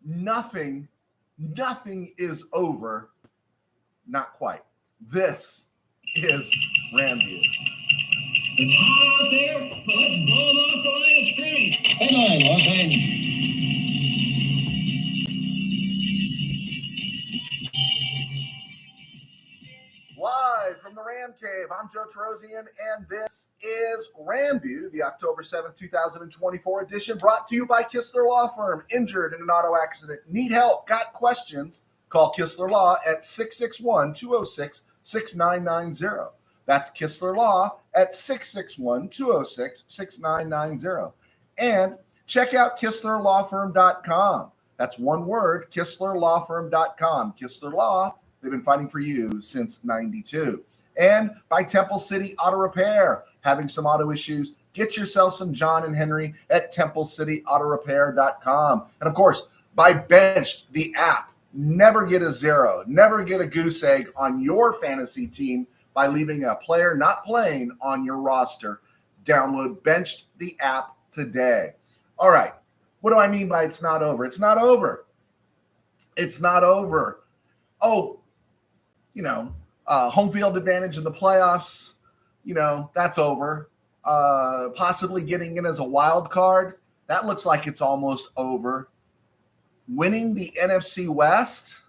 nothing is over. Not quite. This is RamView. It's hot out there, but let's blow them off the line of scrimmage. Headline, Los Angeles. Live from the RamCave, I'm Joe Terosian, and this is RamView, the October 7th, 2024 edition, brought to you by Kistler Law Firm. Injured in an auto accident? Need help? Got questions? Call Kistler Law at 661-206-6990. That's Kistler Law at 661-206-6990. And check out KistlerLawFirm.com. That's one word, KistlerLawFirm.com. Kistler Law, they've been fighting for you since 92. And by Temple City Auto Repair. Having some auto issues? Get yourself some John and Henry at TempleCityAutoRepair.com. And of course, by Benched, the app. Never get a zero. Never get a goose egg on your fantasy team by leaving a player not playing on your roster. Download Benched, the app today. All right. What do I mean by it's not over? It's not over. It's not over. Oh, home field advantage in the playoffs, that's over. Possibly getting in as a wild card, that looks like it's almost over. Winning the NFC West,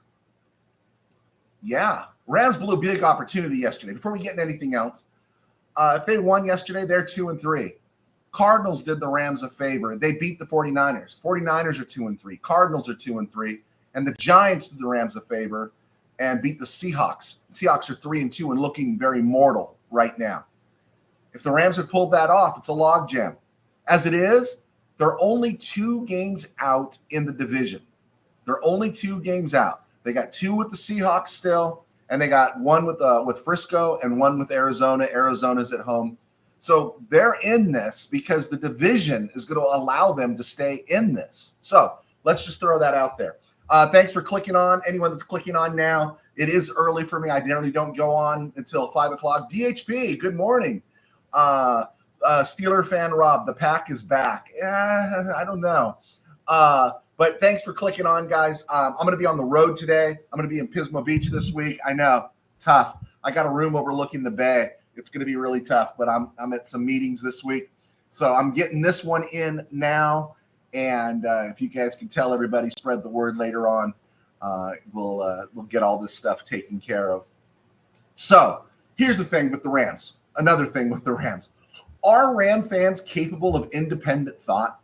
yeah. Rams blew a big opportunity yesterday. Before we get into anything else, if they won yesterday, they're 2-3. Cardinals did the Rams a favor. They beat the 49ers. 49ers are 2-3. Cardinals are 2-3. And the Giants did the Rams a favor and beat the Seahawks. The Seahawks are 3-2 and looking very mortal right now. If the Rams had pulled that off, it's a logjam. As it is, they're only 2 games out in the division. They're only 2 games out. They got 2 with the Seahawks still, and they got 1 with Frisco and 1 with Arizona. Arizona's at home. So they're in this because the division is going to allow them to stay in this. So let's just throw that out there. Thanks for clicking on. Anyone that's clicking on now, it is early for me. I generally don't go on until 5 o'clock. DHP, good morning. Steeler fan Rob, the pack is back. I don't know. But thanks for clicking on, guys. I'm going to be on the road today. I'm going to be in Pismo Beach this week. I know, tough. I got a room overlooking the bay. It's going to be really tough, but I'm at some meetings this week. So I'm getting this one in now. And if you guys can tell everybody, spread the word later on, we'll get all this stuff taken care of. So here's the thing with the Rams. Another thing with the Rams. Are Ram fans capable of independent thought?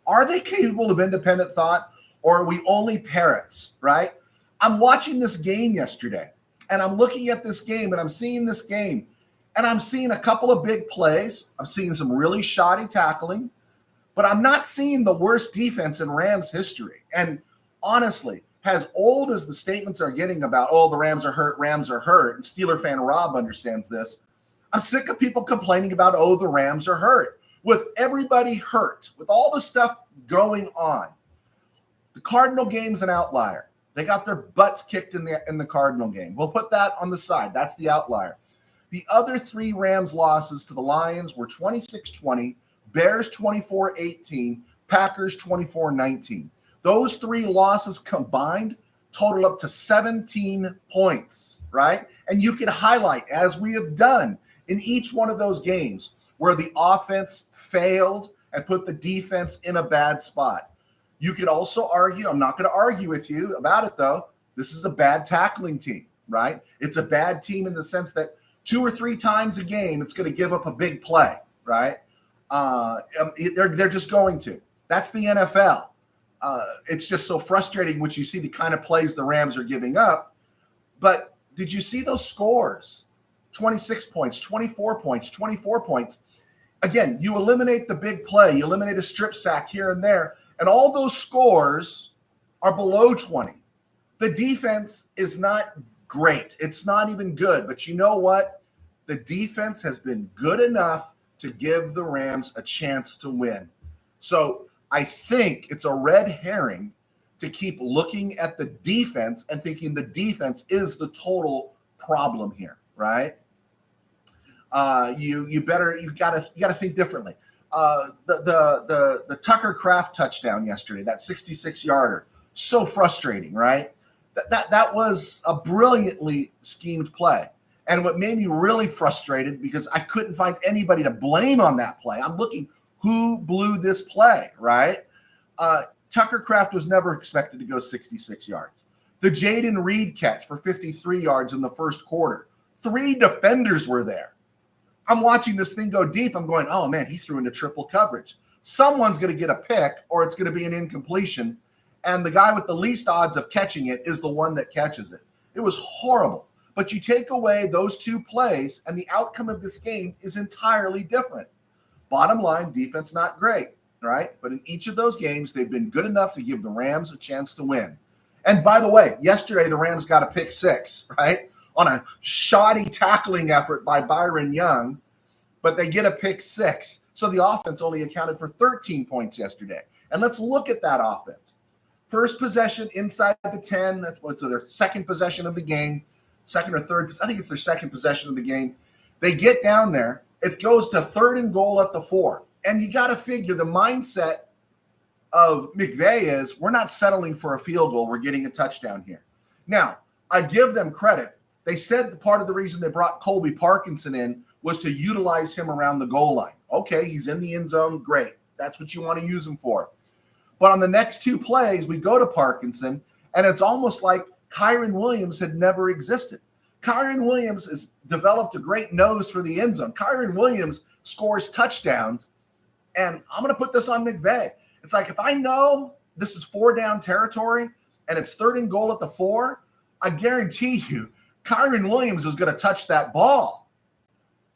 Are they capable of independent thought, or are we only parrots, right? I'm watching this game yesterday, and I'm looking at this game, and I'm seeing this game, and I'm seeing a couple of big plays. I'm seeing some really shoddy tackling. But I'm not seeing the worst defense in Rams history. And honestly, as old as the statements are getting about, the Rams are hurt, and Steeler fan Rob understands this, I'm sick of people complaining about, the Rams are hurt. With everybody hurt, with all the stuff going on, the Cardinal game's an outlier. They got their butts kicked in the Cardinal game. We'll put that on the side. That's the outlier. The other 3 Rams losses to the Lions were 26-20, Bears 24-18, Packers 24-19. Those 3 losses combined total up to 17 points, right? And you can highlight, as we have done in each one of those games, where the offense failed and put the defense in a bad spot. You could also argue, I'm not going to argue with you about it though, this is a bad tackling team, right? It's a bad team in the sense that 2 or 3 times a game, it's going to give up a big play, right? They're just going to. That's the NFL. It's just so frustrating when you see the kind of plays the Rams are giving up. But did you see those scores? 26 points, 24 points, 24 points. Again, you eliminate the big play. You eliminate a strip sack here and there. And all those scores are below 20. The defense is not great. It's not even good. But you know what? The defense has been good enough to give the Rams a chance to win. So I think it's a red herring to keep looking at the defense and thinking the defense is the total problem here, right? You gotta think differently. The Tucker Kraft touchdown yesterday, that 66-yarder, So frustrating, right? That was a brilliantly schemed play. And what made me really frustrated, because I couldn't find anybody to blame on that play. I'm looking, who blew this play, right? Tucker Kraft was never expected to go 66 yards. The Jaden Reed catch for 53 yards in the first quarter. 3 defenders were there. I'm watching this thing go deep. I'm going, oh, man, he threw into triple coverage. Someone's going to get a pick, or it's going to be an incompletion. And the guy with the least odds of catching it is the one that catches it. It was horrible. But you take away those 2 plays, and the outcome of this game is entirely different. Bottom line, defense not great, right? But in each of those games, they've been good enough to give the Rams a chance to win. And by the way, yesterday the Rams got a pick 6, right? On a shoddy tackling effort by Byron Young, but they get a pick 6. So the offense only accounted for 13 points yesterday. And let's look at that offense. First possession inside the 10. That's their second possession of the game. Second or third. I think it's their second possession of the game. They get down there. It goes to 3rd and goal at the 4. And you got to figure the mindset of McVay is, we're not settling for a field goal. We're getting a touchdown here. Now, I give them credit. They said the part of the reason they brought Colby Parkinson in was to utilize him around the goal line. Okay, he's in the end zone. Great. That's what you want to use him for. But on the next 2 plays, we go to Parkinson, and it's almost like Kyron Williams had never existed. Kyron Williams has developed a great nose for the end zone. Kyron Williams scores touchdowns, and I'm going to put this on McVay. It's like, if I know this is 4-down territory and it's 3rd and goal at the 4, I guarantee you Kyron Williams is going to touch that ball.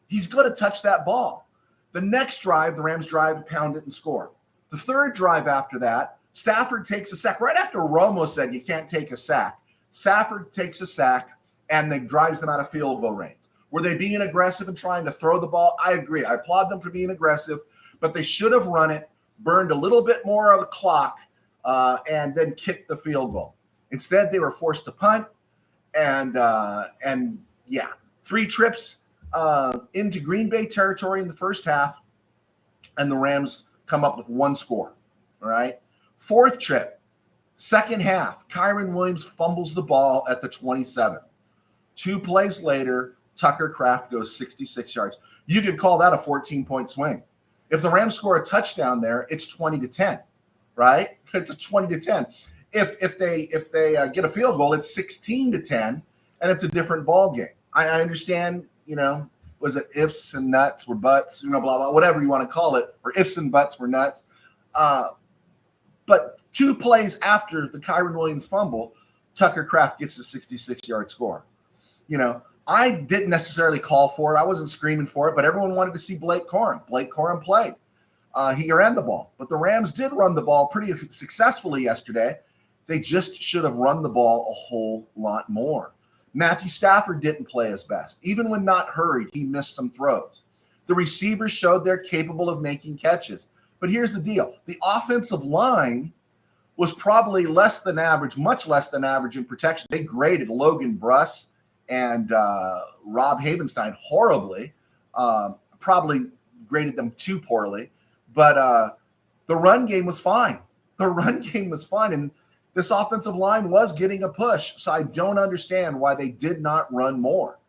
He's going to touch that ball. The next drive, the Rams drive, pound it, and score. The third drive after that, Stafford takes a sack. Right after Romo said you can't take a sack, Stafford takes a sack and then drives them out of field goal range. Were they being aggressive and trying to throw the ball? I agree. I applaud them for being aggressive, but they should have run it, burned a little bit more of the clock, and then kicked the field goal. Instead, they were forced to punt, and 3 trips into Green Bay territory in the first half, and the Rams come up with 1 score. All right. 4th trip, second half, Kyron Williams fumbles the ball at the 27. 2 plays later, Tucker Kraft goes 66 yards. You could call that a 14-point swing. If the Rams score a touchdown there, it's 20-10, right? It's a 20-10. If they get a field goal, it's 16-10, and it's a different ball game. I understand, was it ifs and nuts were butts, blah, blah, whatever you want to call it, or ifs and buts were nuts. But 2 plays after the Kyron Williams fumble, Tucker Kraft gets a 66-yard score. I didn't necessarily call for it. I wasn't screaming for it, but everyone wanted to see Blake Corum. Blake Corum played. He ran the ball. But the Rams did run the ball pretty successfully yesterday. They just should have run the ball a whole lot more. Matthew Stafford didn't play his best. Even when not hurried, he missed some throws. The receivers showed they're capable of making catches. But here's the deal. The offensive line was probably less than average, much less than average in protection. They graded Logan Bruss and Rob Havenstein horribly, probably graded them too poorly. But the run game was fine. And this offensive line was getting a push. So I don't understand why they did not run more.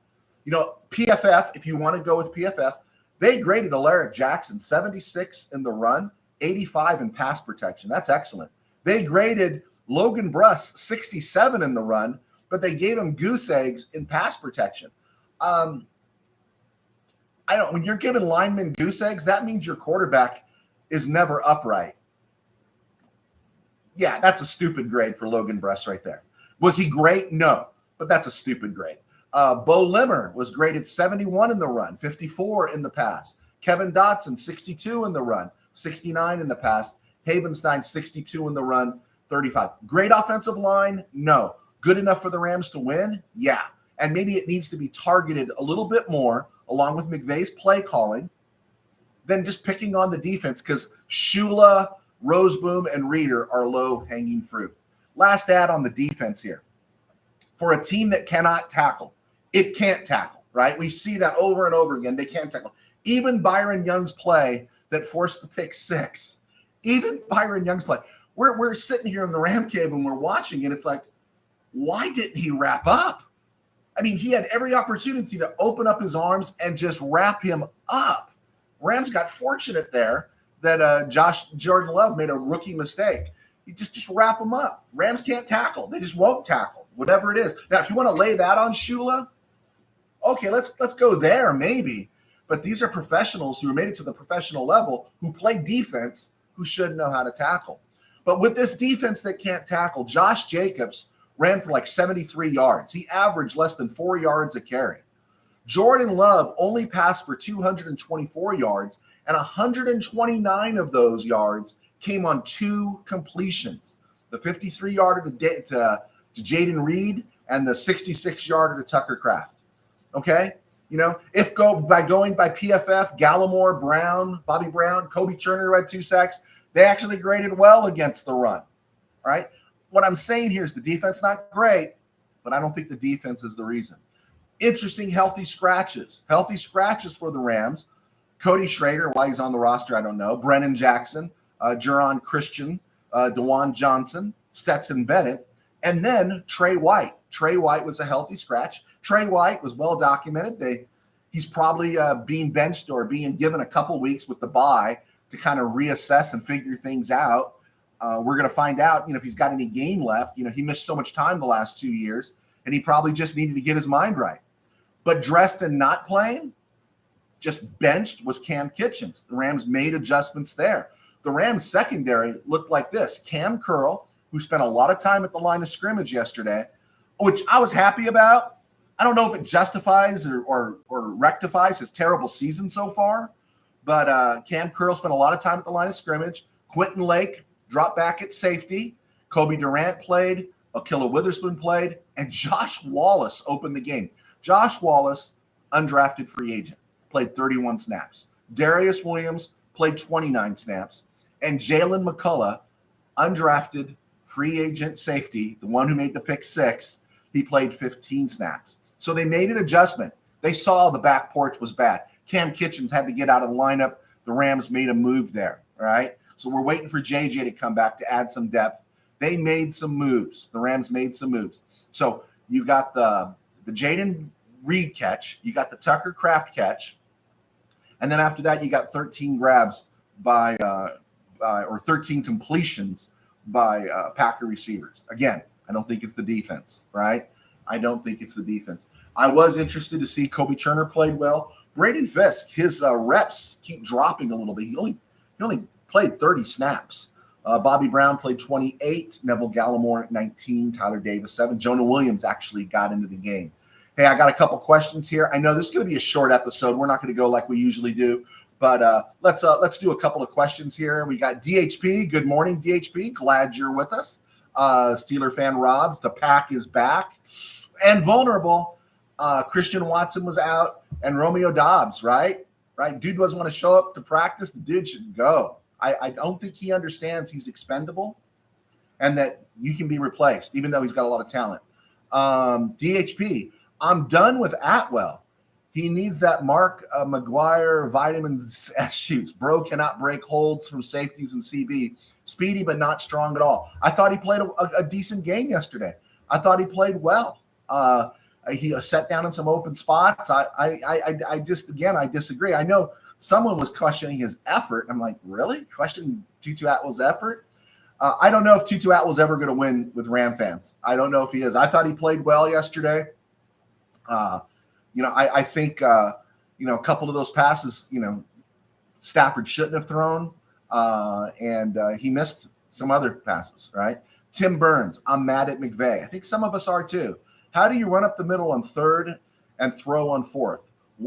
PFF, if you want to go with PFF, they graded Alaric Jackson 76 in the run, 85 in pass protection. That's excellent. They graded Logan Bruss 67 in the run, but they gave him goose eggs in pass protection. When you're giving linemen goose eggs, that means your quarterback is never upright. Yeah, that's a stupid grade for Logan Bruss right there. Was he great? No, but that's a stupid grade. Bo Limmer was graded 71 in the run, 54 in the pass. Kevin Dotson, 62 in the run, 69 in the pass. Havenstein, 62 in the run, 35. Great offensive line? No. Good enough for the Rams to win? Yeah. And maybe it needs to be targeted a little bit more, along with McVay's play calling, than just picking on the defense, because Shula, Rozeboom, and Reeder are low-hanging fruit. Last ad on the defense here. For a team that cannot tackle, it can't tackle, right? We see that over and over again. They can't tackle. Even Byron Young's play that forced the pick 6. Even Byron Young's play. we're sitting here in the RamCave and we're watching, and it's like, why didn't he wrap up? I mean, he had every opportunity to open up his arms and just wrap him up. Rams got fortunate there that Jordan Love made a rookie mistake. You just wrap him up. Rams can't tackle. They just won't tackle, whatever it is. Now, if you want to lay that on Shula, okay, let's go there maybe. But these are professionals who made it to the professional level, who play defense, who should know how to tackle. But with this defense that can't tackle, Josh Jacobs ran for like 73 yards. He averaged less than 4 yards a carry. Jordan Love only passed for 224 yards, and 129 of those yards came on 2 completions. The 53-yarder to Jaden Reed and the 66-yarder to Tucker Kraft. Okay? You know, by going by PFF, Gallimore, Brown, Bobby Brown, Kobe Turner, who had 2 sacks, they actually graded well against the run. All right? What I'm saying here is the defense not great, but I don't think the defense is the reason. Interesting healthy scratches. Healthy scratches for the Rams. Cody Schrader, why he's on the roster, I don't know. Brennan Jackson, Jaron Christian, DeJuan Johnson, Stetson Bennett, and then Trey White. Trey White was a healthy scratch. Trey White was well documented. He's probably being benched or being given a couple weeks with the bye to kind of reassess and figure things out. We're going to find out, if he's got any game left. He missed so much time the last 2 years, and he probably just needed to get his mind right. But dressed and not playing, just benched, was Cam Kitchens. The Rams made adjustments there. The Rams secondary looked like this. Cam Curl, who spent a lot of time at the line of scrimmage yesterday, which I was happy about. I don't know if it justifies or rectifies his terrible season so far, but Cam Curl spent a lot of time at the line of scrimmage. Quentin Lake dropped back at safety. Kobe Durant played. Akilla Witherspoon played. And Josh Wallace opened the game. Josh Wallace, undrafted free agent, played 31 snaps. Darius Williams played 29 snaps. And Jalen McCullough, undrafted free agent safety, the one who made the pick 6, he played 15 snaps. So they made an adjustment. They saw the back porch was bad. Cam Kitchens had to get out of the lineup. The Rams made a move there, all right? So we're waiting for JJ to come back to add some depth. They made some moves. The Rams made some moves. So you got the Jaden Reed catch. You got the Tucker Kraft catch. And then after that, you got 13 grabs or 13 completions by Packer receivers. Again, I don't think it's the defense, right? I don't think it's the defense. I was interested to see Kobe Turner played well. Braden Fisk, his reps keep dropping a little bit. He only played 30 snaps. Bobby Brown played 28. Neville Gallimore 19. Tyler Davis 7. Jonah Williams actually got into the game. Hey, I got a couple questions here. I know this is going to be a short episode. We're not going to go like we usually do, but let's do a couple of questions here. We got DHP. Good morning, DHP. Glad you're with us. Steeler fan Rob. The pack is back and vulnerable. Christian Watson was out, and Romeo Dobbs. Right. Dude doesn't want to show up to practice. The dude should go. I don't think he understands he's expendable, and that you can be replaced, even though he's got a lot of talent. DHP. I'm done with Atwell. He needs that Mark McGuire vitamins S shoots. Bro cannot break holds from safeties and CB. Speedy, but not strong at all. I thought he played a decent game yesterday. I thought he played well. He sat down in some open spots. I disagree. I know someone was questioning his effort. I'm like, really? Questioning Tutu Atwell's effort? I don't know if Tutu Atwell's ever going to win with Ram fans. I don't know if he is. I thought he played well yesterday. I think, a couple of those passes, Stafford shouldn't have thrown, and he missed some other passes, right? Tim Burns, I'm mad at McVay. I think some of us are too. How do you run up the middle on 3rd and throw on 4th?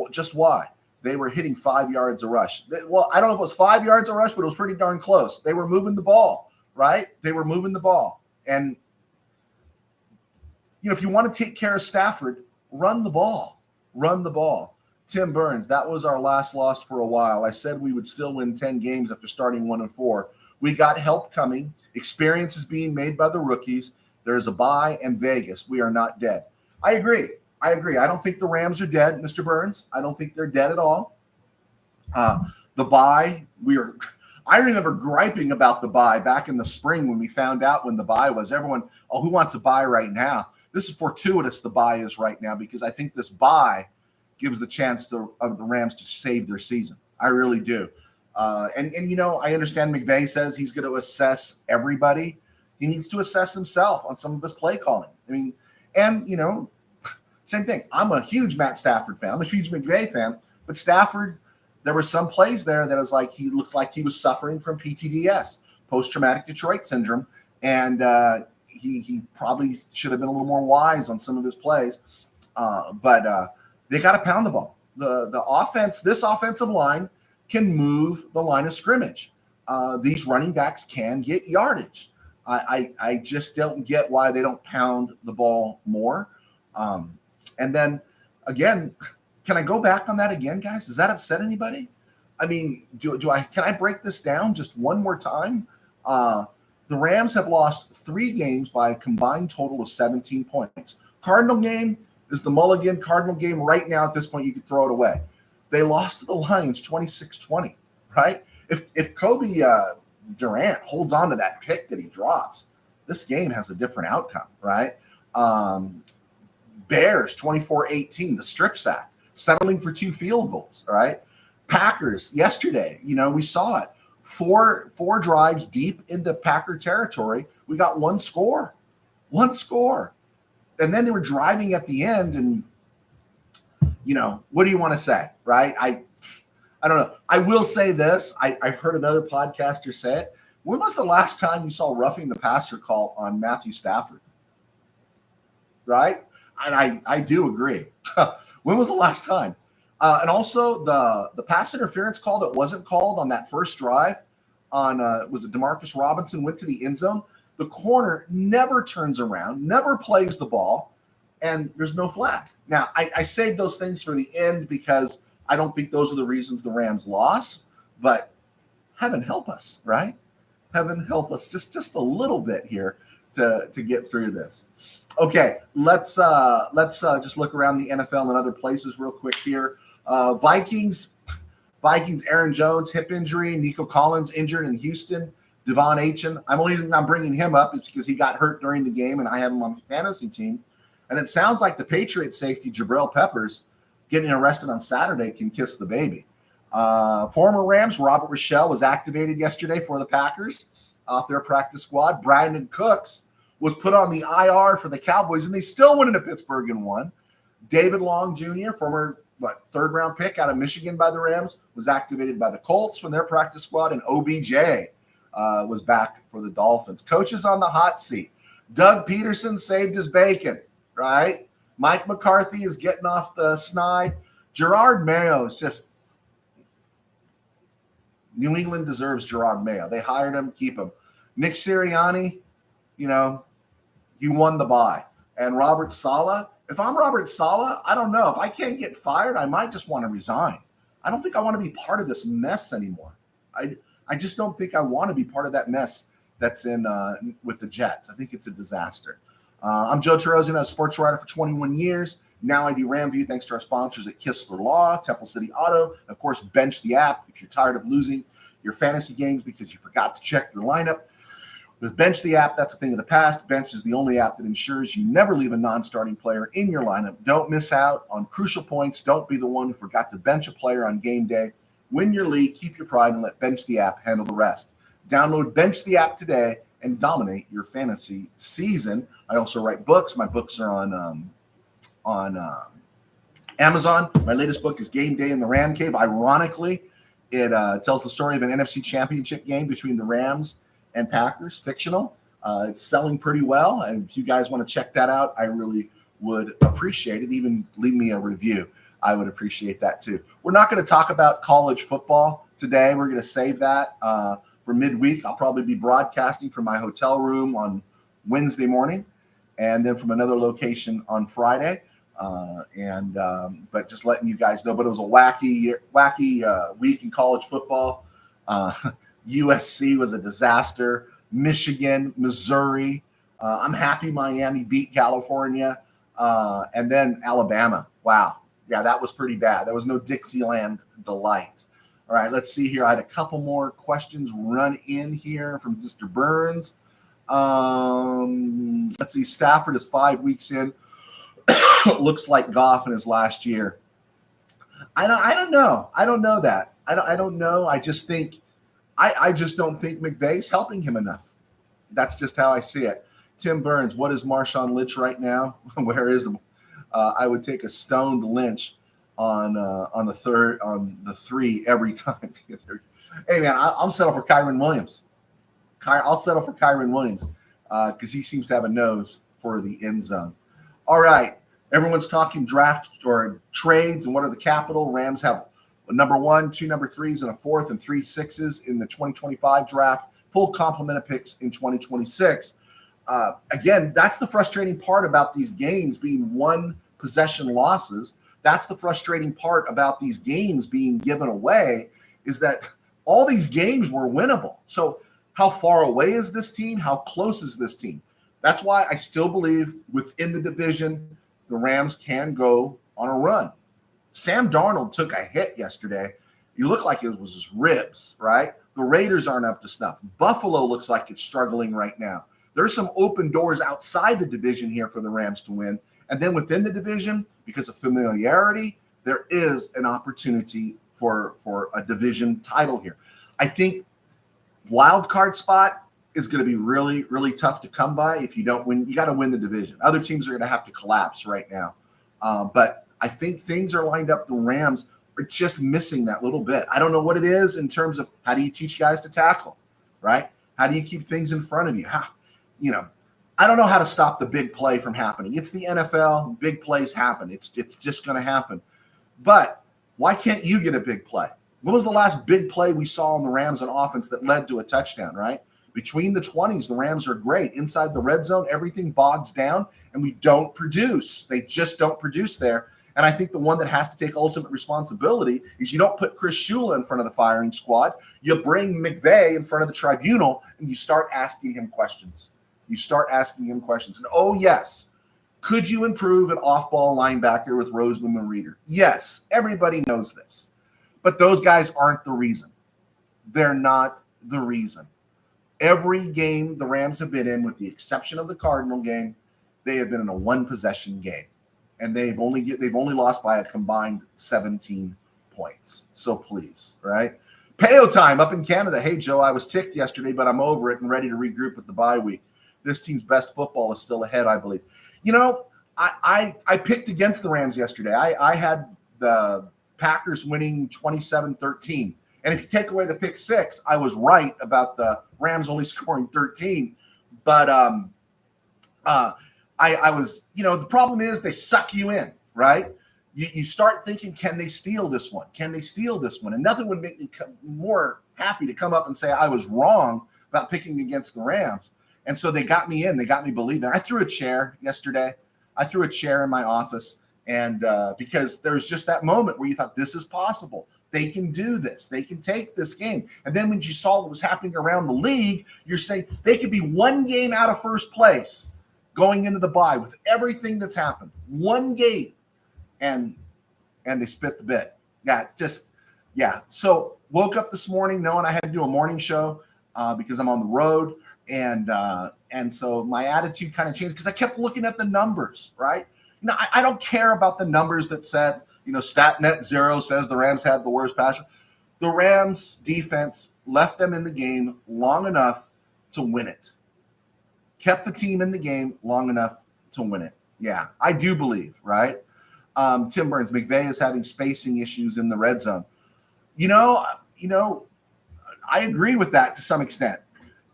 Just why? They were hitting 5 yards a rush. Well, I don't know if it was 5 yards a rush, but it was pretty darn close. They were moving the ball, right? They were moving the ball. And, if you want to take care of Stafford, run the ball. Run the ball. Tim Burns, that was our last loss for a while. I said we would still win 10 games after starting 1-4. We got help coming. Experience is being made by the rookies. There's a bye and Vegas. We are not dead. I agree. I don't think the Rams are dead, Mr. Burns. I don't think they're dead at all. The bye, I remember griping about the bye back in the spring when we found out when the bye was. Everyone, oh, who wants a bye right now? This is fortuitous, the bye is right now, because I think this bye gives the chance of the Rams to save their season. I really do. And I understand McVay says he's going to assess everybody. He needs to assess himself on some of his play calling. I mean, and, same thing. I'm a huge Matt Stafford fan. I'm a huge McVay fan. But Stafford, there were some plays there that was like he looks like he was suffering from PTDS, post-traumatic Detroit syndrome. And he probably should have been a little more wise on some of his plays. But they got to pound the ball. The offense, this offensive line can move the line of scrimmage. These running backs can get yardage. I just don't get why they don't pound the ball more. And then again, can I go back on that again, guys? Does that upset anybody? I mean, can I break this down just one more time? The Rams have lost 3 games by a combined total of 17 points. Cardinal game is the mulligan. Cardinal game right now at this point, you could throw it away. They lost to the Lions 26-20, right? If Kobe Durant holds on to that pick that he drops, this game has a different outcome, right? Bears 24-18, the strip sack, settling for 2 field goals, all right? Packers yesterday, we saw it. 4 drives deep into Packer territory. We got 1 score. And then they were driving at the end, and what do you want to say, right? I don't know. I will say this. I've heard another podcaster say it. When was the last time you saw roughing the passer call on Matthew Stafford? Right? And I do agree. When was the last time? And also the pass interference call that wasn't called on that first drive on was it Demarcus Robinson went to the end zone. The corner never turns around, never plays the ball, and there's no flag. Now, I saved those things for the end because I don't think those are the reasons the Rams lost, but heaven help us, right? Heaven help us just a little bit here to get through this. Okay, let's just look around the NFL and other places real quick here. Vikings, Aaron Jones, hip injury. Nico Collins injured in Houston. Devon Achane. I'm bringing him up is because he got hurt during the game, and I have him on the fantasy team. And it sounds like the Patriots safety, Jabril Peppers, getting arrested on Saturday can kiss the baby. Former Rams, Robert Rochelle, was activated yesterday for the Packers off their practice squad. Brandon Cooks was put on the IR for the Cowboys, and they still went into Pittsburgh and won. David Long Jr., former third-round pick out of Michigan by the Rams, was activated by the Colts from their practice squad, and OBJ was back for the Dolphins. Coaches on the hot seat. Doug Peterson saved his bacon, right? Mike McCarthy is getting off the snide. Gerard Mayo is just – New England deserves Gerard Mayo. They hired him, keep him. Nick Sirianni, he won the bye. And Robert Saleh, if I'm Robert Saleh, I don't know. If I can't get fired, I might just want to resign. I don't think I want to be part of this mess anymore. I just don't think I want to be part of that mess that's in with the Jets. I think it's a disaster. I'm Joe Terosian, a sports writer for 21 years. Now I do RamView thanks to our sponsors at Kistler Law, Temple City Auto, and of course, Bench the app. If you're tired of losing your fantasy games because you forgot to check your lineup, with Bench the app, that's a thing of the past. Bench is the only app that ensures you never leave a non-starting player in your lineup. Don't miss out on crucial points. Don't be the one who forgot to bench a player on game day. Win your league, keep your pride, and let Bench the app handle the rest. Download Bench the app today and dominate your fantasy season. I also write books. My books are on Amazon. My latest book is Game Day in the RamCave. Ironically, it tells the story of an NFC Championship game between the Rams and Packers, fictional. It's selling pretty well. And if you guys want to check that out, I really would appreciate it. Even leave me a review. I would appreciate that too. We're not going to talk about college football today. We're going to save that for midweek. I'll probably be broadcasting from my hotel room on Wednesday morning and then from another location on Friday. But just letting you guys know, but it was a wacky week in college football. USC was a disaster. Michigan, Missouri. I'm happy Miami beat California. And then Alabama. Wow. Yeah, that was pretty bad. There was no Dixieland delight. All right, let's see here. I had a couple more questions run in here from Mr. Burns. Let's see. Stafford is 5 weeks in. Looks like Goff in his last year. I don't know. I don't know that. I don't know. I just think I just don't think McVay's helping him enough. That's just how I see it. Tim Burns, what is Marshawn Lynch right now? Where is him? I would take a stoned Lynch on the 3 every time. Hey man, I'll settle for Kyron Williams. I'll settle for Kyron Williams because he seems to have a nose for the end zone. All right, everyone's talking draft or trades and what are the capital. Rams have a number 1, 2 number 3s, and a 4th and 3 6s in the 2025 draft. Full complement of picks in 2026. Again, that's the frustrating part about these games being one possession losses. That's the frustrating part about these games being given away is that all these games were winnable. So how far away is this team? How close is this team? That's why I still believe within the division, the Rams can go on a run. Sam Darnold took a hit yesterday. You look like it was his ribs, right? The Raiders aren't up to snuff. Buffalo looks like it's struggling right now. There's some open doors outside the division here for the Rams to win. And then within the division, because of familiarity, there is an opportunity for a division title here. I think wild card spot is going to be really, really tough to come by. If you don't win, you got to win the division. Other teams are going to have to collapse right now. But I think things are lined up. The Rams are just missing that little bit. I don't know what it is in terms of how do you teach guys to tackle, right? How do you keep things in front of you? I don't know how to stop the big play from happening. It's the NFL. Big plays happen. It's just going to happen. But why can't you get a big play? When was the last big play we saw on the Rams on offense that led to a touchdown, right? Between the 20s, the Rams are great. Inside the red zone, everything bogs down, and we don't produce. They just don't produce there. And I think the one that has to take ultimate responsibility is you don't put Chris Shula in front of the firing squad. You bring McVay in front of the tribunal, and you start asking him questions. And oh, yes, could you improve an off-ball linebacker with Rozeboom and Reader? Yes, everybody knows this. But those guys aren't the reason. They're not the reason. Every game the Rams have been in, with the exception of the Cardinal game, they have been in a one-possession game. And they've only lost by a combined 17 points. So please, right? Payo time up in Canada. Hey, Joe, I was ticked yesterday, but I'm over it and ready to regroup with the bye week. This team's best football is still ahead, I believe. I picked against the Rams yesterday. I had the Packers winning 27-13. And if you take away the pick 6, I was right about the Rams only scoring 13. But I was, the problem is they suck you in, right? You start thinking, can they steal this one? Can they steal this one? And nothing would make me more happy to come up and say I was wrong about picking against the Rams. And so they got me in. They got me believing. I threw a chair yesterday. I threw a chair in my office. And because there's just that moment where you thought this is possible. They can do this. They can take this game. And then when you saw what was happening around the league, you're saying they could be one game out of first place going into the bye with everything that's happened. One game. And they spit the bit. So woke up this morning knowing I had to do a morning show because I'm on the road. And so my attitude kind of changed because I kept looking at the numbers, right? I don't care about the numbers that said, StatNet 0 says the Rams had the worst pass. The Rams defense left them in the game long enough to win it. Kept the team in the game long enough to win it. Yeah, I do believe, right? Tim Burns, McVay is having spacing issues in the red zone. I agree with that to some extent.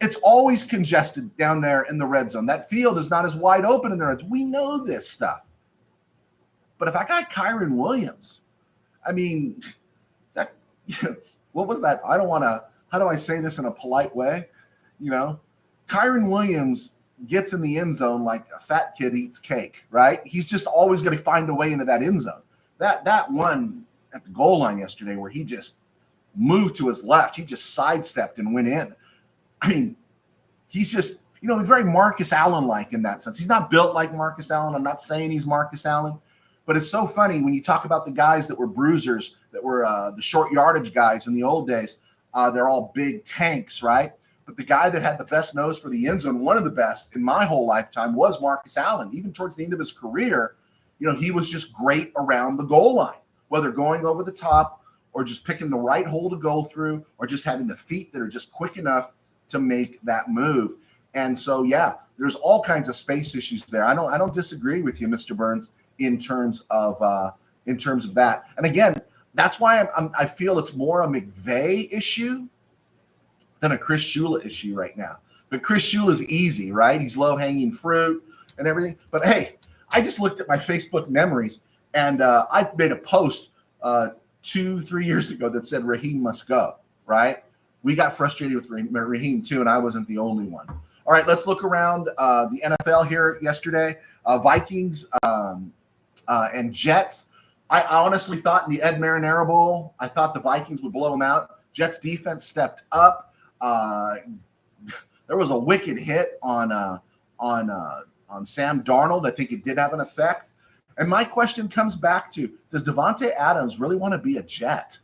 It's always congested down there in the red zone. That field is not as wide open in the red zone. We know this stuff. But if I got Kyron Williams, what was that? How do I say this in a polite way? Kyron Williams gets in the end zone like a fat kid eats cake, right? He's just always going to find a way into that end zone. That one at the goal line yesterday where he just moved to his left, he just sidestepped and went in. He's just, he's very Marcus Allen-like in that sense. He's not built like Marcus Allen. I'm not saying he's Marcus Allen, but it's so funny when you talk about the guys that were bruisers that were the short yardage guys in the old days. They're all big tanks, right? But the guy that had the best nose for the end zone, one of the best in my whole lifetime, was Marcus Allen. Even towards the end of his career, he was just great around the goal line, whether going over the top or just picking the right hole to go through, or just having the feet that are just quick enough to make that move. And so, yeah, there's all kinds of space issues there. I don't disagree with you, Mr. Burns, in terms of that. And again, that's why I feel it's more a McVay issue than a Chris Shula issue right now. But Chris Shula's easy, right? He's low-hanging fruit and everything. But hey, I just looked at my Facebook memories, and I made a post 2-3 years ago that said Raheem must go, right? We got frustrated with Raheem too, and I wasn't the only one. All right, let's look around the NFL here yesterday. Vikings and Jets. I honestly thought in the Ed Marinaro Bowl, I thought the Vikings would blow them out. Jets defense stepped up. There was a wicked hit on Sam Darnold. I think it did have an effect. And my question comes back to, does Davante Adams really want to be a Jet?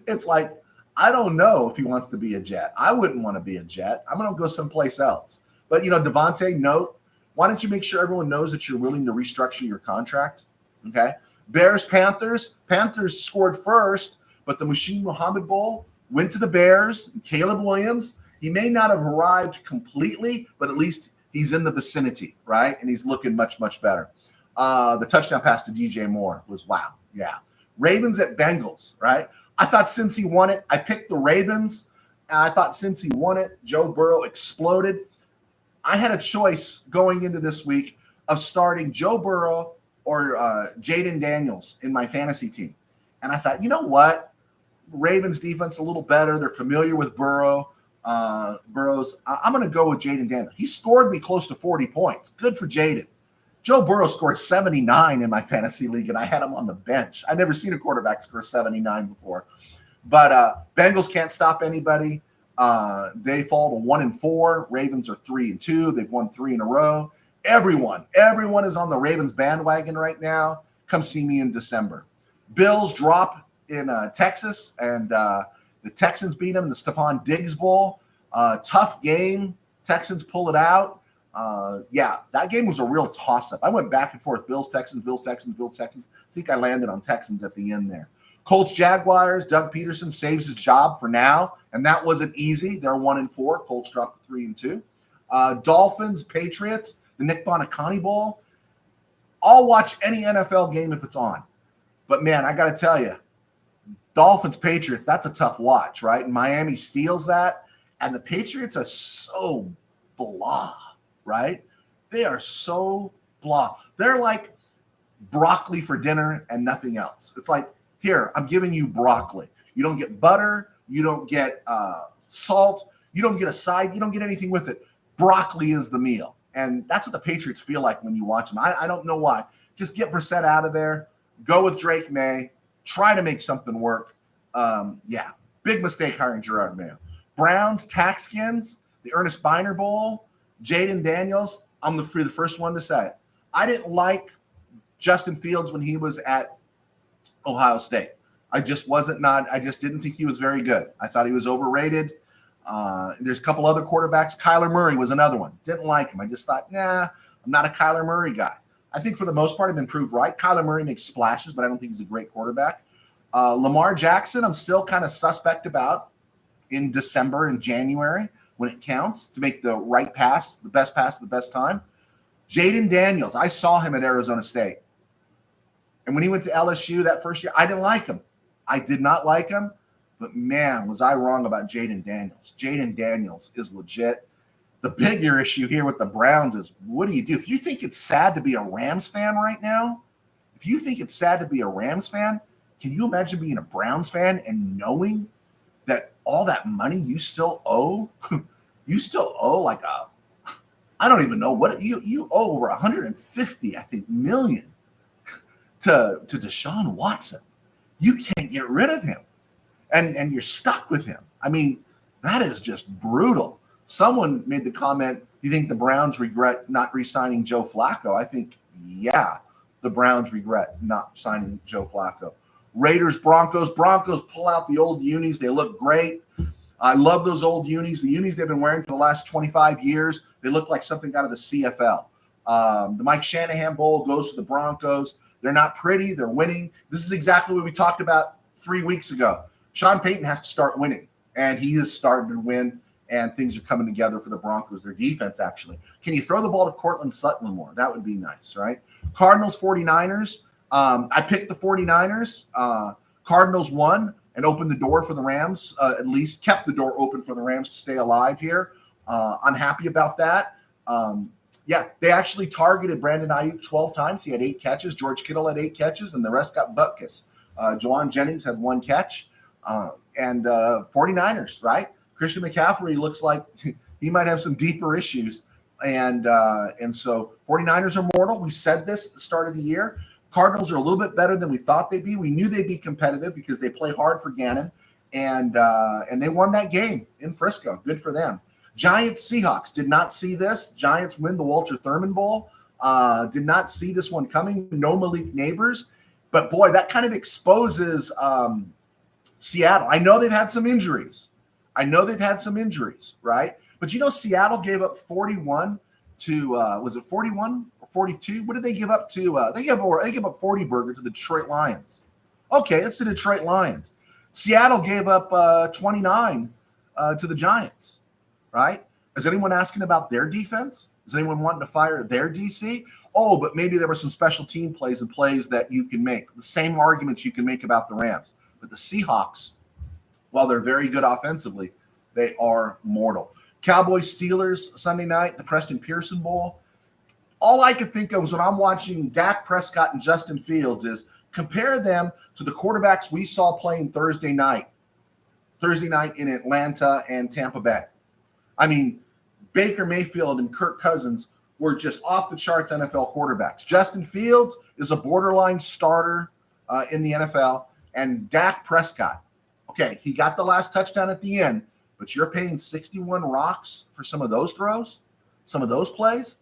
It's like, I don't know if he wants to be a Jet. I wouldn't want to be a Jet. I'm going to go someplace else. But, Davante, note, why don't you make sure everyone knows that you're willing to restructure your contract? Okay. Bears, Panthers. Panthers scored first, but the Muhsin Muhammad Bowl went to the Bears. Caleb Williams, he may not have arrived completely, but at least he's in the vicinity, right? And he's looking much, much better. The touchdown pass to DJ Moore was wow. Yeah. Ravens at Bengals, right? I thought since he won it, I picked the Ravens. I thought since he won it, Joe Burrow exploded. I had a choice going into this week of starting Joe Burrow or Jaden Daniels in my fantasy team. And I thought, you know what? Ravens defense a little better. They're familiar with Burrow. Burrow's. I'm going to go with Jaden Daniels. He scored me close to 40 points. Good for Jaden. Joe Burrow scored 79 in my fantasy league, and I had him on the bench. I've never seen a quarterback score 79 before. But Bengals can't stop anybody. They fall to 1-4. Ravens are 3-2. They've won 3 in a row. Everyone is on the Ravens bandwagon right now. Come see me in December. Bills drop in Texas, and the Texans beat them. The Stephon Diggs Bowl. Tough game. Texans pull it out. Yeah, that game was a real toss-up. I went back and forth. Bills, Texans, Bills, Texans, Bills, Texans. I think I landed on Texans at the end there. Colts, Jaguars. Doug Peterson saves his job for now, and that wasn't easy. They're 1-4. Colts dropped to 3-2. Dolphins, Patriots. The Nick Bonacani Bowl. I'll watch any NFL game if it's on. But, man, I got to tell you, Dolphins, Patriots, that's a tough watch, right? And Miami steals that, and the Patriots are so blah, right? They are so blah. They're like broccoli for dinner and nothing else. It's like, here, I'm giving you broccoli. You don't get butter. You don't get salt. You don't get a side. You don't get anything with it. Broccoli is the meal. And that's what the Patriots feel like when you watch them. I don't know why. Just get Brissett out of there. Go with Drake May. Try to make something work. Yeah, big mistake hiring Gerard Mayo. Browns, Taxkins, the Ernest Biner Bowl, Jaden Daniels. I'm the first one to say it. I didn't like Justin Fields when he was at Ohio State. I just didn't think he was very good. I thought he was overrated. There's a couple other quarterbacks. Kyler Murray was another one. Didn't like him. I just thought, nah, I'm not a Kyler Murray guy. I think for the most part, I've been proved right. Kyler Murray makes splashes, but I don't think he's a great quarterback. Lamar Jackson, I'm still kind of suspect about in December and January when it counts to make the right pass, the best pass at the best time. Jaden Daniels, I saw him at Arizona State. And when he went to LSU that first year, I didn't like him. I did not like him. But, man, was I wrong about Jaden Daniels. Jaden Daniels is legit. The bigger issue here with the Browns is, what do you do? If you think it's sad to be a Rams fan right now, can you imagine being a Browns fan and knowing that all that money you still owe? You still owe like I don't even know what you owe over 150, I think, million to Deshaun Watson. You can't get rid of him. And you're stuck with him. I mean, that is just brutal. Someone made the comment, you think the Browns regret not re-signing Joe Flacco? I think, yeah, the Browns regret not signing Joe Flacco. Raiders, Broncos. Broncos pull out the old unis. They look great. I love those old unis. The unis they've been wearing for the last 25 years, they look like something out of the CFL. The Mike Shanahan Bowl goes to the Broncos. They're not pretty. They're winning. This is exactly what we talked about 3 weeks ago. Sean Payton has to start winning, and he is starting to win, and things are coming together for the Broncos, their defense, actually. Can you throw the ball to Cortland Sutton more? That would be nice, right? Cardinals, 49ers. I picked the 49ers. Cardinals won and opened the door for the Rams, at least kept the door open for the Rams to stay alive here. I'm happy about that. Yeah, they actually targeted Brandon Ayuk 12 times. He had 8 catches. George Kittle had 8 catches, and the rest got butkus. Jawan Jennings had 1 catch. And 49ers, right? Christian McCaffrey looks like he might have some deeper issues. And so 49ers are mortal. We said this at the start of the year. Cardinals are a little bit better than we thought they'd be. We knew they'd be competitive because they play hard for Gannon. And they won that game in Frisco. Good for them. Giants, Seahawks. Did not see this. Giants win the Walter Thurman Bowl. Did not see this one coming. No Malik Neighbors. But, boy, that kind of exposes Seattle. I know they've had some injuries. Right? But, Seattle gave up 41 to, was it 41 or 42? What did they give up to? They gave up 40 burger to the Detroit Lions. Okay, it's the Detroit Lions. Seattle gave up 29 to the Giants, right? Is anyone asking about their defense? Is anyone wanting to fire their DC? Oh, but maybe there were some special team plays and plays that you can make. The same arguments you can make about the Rams. But the Seahawks, while they're very good offensively, they are mortal. Cowboys, Steelers, Sunday night, the Preston Pearson Bowl. All I could think of was when I'm watching Dak Prescott and Justin Fields is compare them to the quarterbacks we saw playing Thursday night in Atlanta and Tampa Bay. I mean, Baker Mayfield and Kirk Cousins were just off the charts NFL quarterbacks. Justin Fields is a borderline starter in the NFL, and Dak Prescott, okay, he got the last touchdown at the end, but you're paying 61 rocks for some of those throws, some of those plays.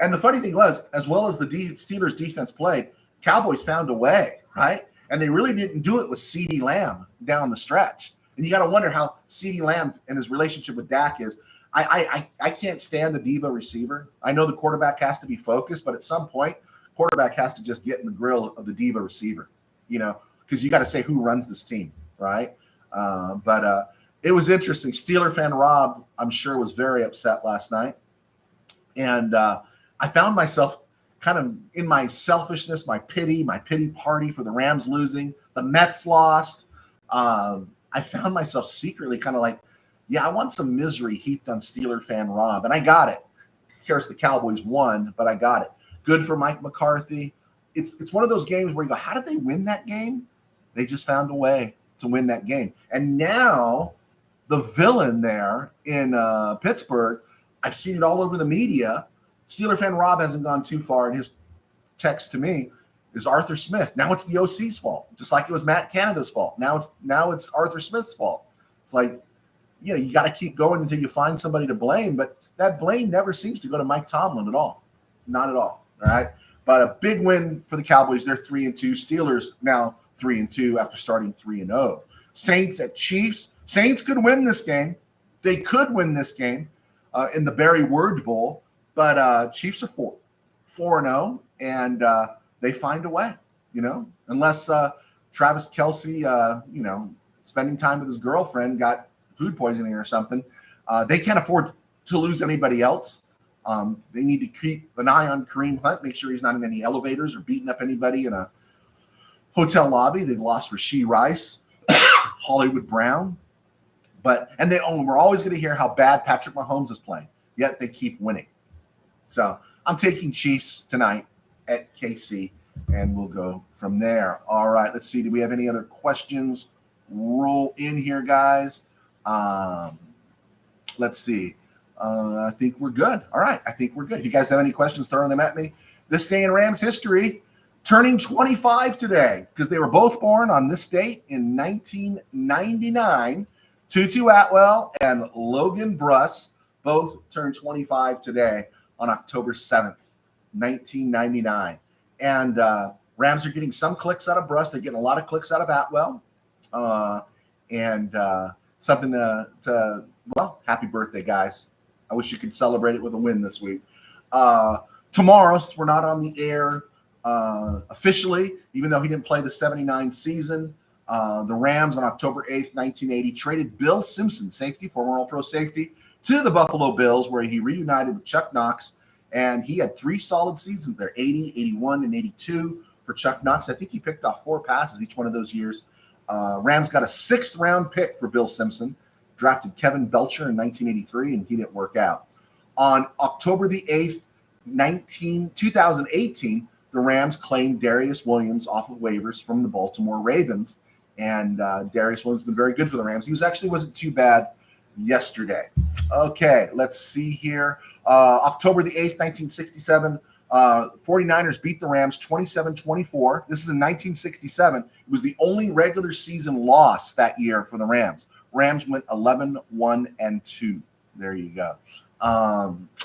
And the funny thing was, as well as the Steelers defense played, Cowboys found a way, right? And they really didn't do it with CeeDee Lamb down the stretch. And you got to wonder how CeeDee Lamb and his relationship with Dak is. I can't stand the diva receiver. I know the quarterback has to be focused, but at some point, quarterback has to just get in the grill of the diva receiver, because you got to say who runs this team, right? But it was interesting. Steeler fan Rob, I'm sure, was very upset last night. And I found myself kind of in my selfishness, my pity party for the Rams losing. The Mets lost. I found myself secretly kind of like, yeah, I want some misery heaped on Steeler fan Rob. And I got it. Of course, the Cowboys won, but I got it. Good for Mike McCarthy. It's one of those games where you go, how did they win that game? They just found a way to win that game. And now the villain there in Pittsburgh, I've seen it all over the media. Steeler fan Rob hasn't gone too far in his text to me, is Arthur Smith. Now it's the OC's fault, just like it was Matt Canada's fault. Now it's Arthur Smith's fault. It's like, you got to keep going until you find somebody to blame, but that blame never seems to go to Mike Tomlin at all. Not at all. All right. But a big win for the Cowboys. They're 3-2. Steelers now 3-2 after starting 3-0. Saints at Chiefs. Saints could win this game. They could win this game in the Barry Word Bowl, but Chiefs are 4-0, and they find a way, unless Travis Kelce, spending time with his girlfriend got food poisoning or something. They can't afford to lose anybody else. They need to keep an eye on Kareem Hunt, make sure he's not in any elevators or beating up anybody in a hotel lobby. They've lost Rashee Rice, Hollywood Brown. We're always going to hear how bad Patrick Mahomes is playing, yet they keep winning. So I'm taking Chiefs tonight at KC, and we'll go from there. All right, let's see. Do we have any other questions? Roll in here, guys. Let's see. I think we're good. All right, I think we're good. If you guys have any questions, throw them at me. This day in Rams history, turning 25 today, because they were both born on this date in 1999. Tutu Atwell and Logan Bruss both turned 25 today on October 7th, 1999. And Rams are getting some clicks out of Bruss. They're getting a lot of clicks out of Atwell. And something to well, happy birthday, guys. I wish you could celebrate it with a win this week. Tomorrow, since we're not on the air officially, even though he didn't play the 79 season, the Rams on October 8th, 1980, traded Bill Simpson, safety, former All-Pro safety, to the Buffalo Bills, where he reunited with Chuck Knox. And he had 3 solid seasons there, 80, 81, and 82 for Chuck Knox. I think he picked off 4 passes each one of those years. Rams got a 6th-round pick for Bill Simpson, drafted Kevin Belcher in 1983, and he didn't work out. On October the 8th, 2018, the Rams claimed Darius Williams off of waivers from the Baltimore Ravens, and Darius Williams has been very good for the Rams. He wasn't too bad yesterday. Okay, let's see here. October the 8th, 1967, 49ers beat the Rams 27-24. This is in 1967. It was the only regular season loss that year for the Rams. Rams went 11-1-2. There you go.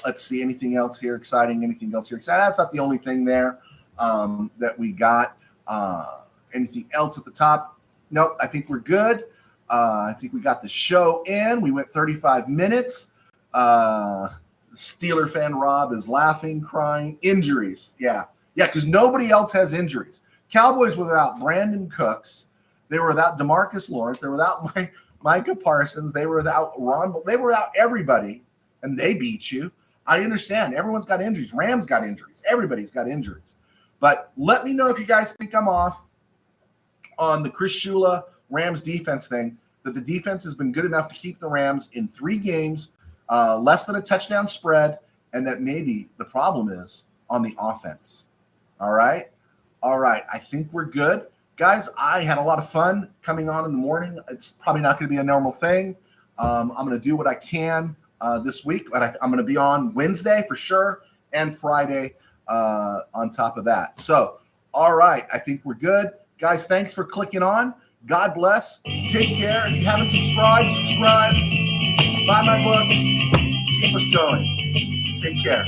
Let's see. Anything else here exciting? That's not the only thing there that we got. Anything else at the top? Nope. I think we're good. I think we got the show in. We went 35 minutes. Steeler fan Rob is laughing, crying. Injuries. Yeah, because nobody else has injuries. Cowboys were without Brandon Cooks. They were without DeMarcus Lawrence. They were without Micah Parsons. They were without Ron. They were without everybody, and they beat you. I understand. Everyone's got injuries. Rams got injuries. Everybody's got injuries. But let me know if you guys think I'm off on the Chris Shula Rams defense thing, that the defense has been good enough to keep the Rams in 3 games, less than a touchdown spread, and that maybe the problem is on the offense. All right. I think we're good. Guys, I had a lot of fun coming on in the morning. It's probably not going to be a normal thing. I'm going to do what I can this week, but I'm going to be on Wednesday for sure and Friday on top of that. So, all right, I think we're good. Guys, thanks for clicking on. God bless. Take care. If you haven't subscribed, subscribe. Buy my book. Keep us going. Take care.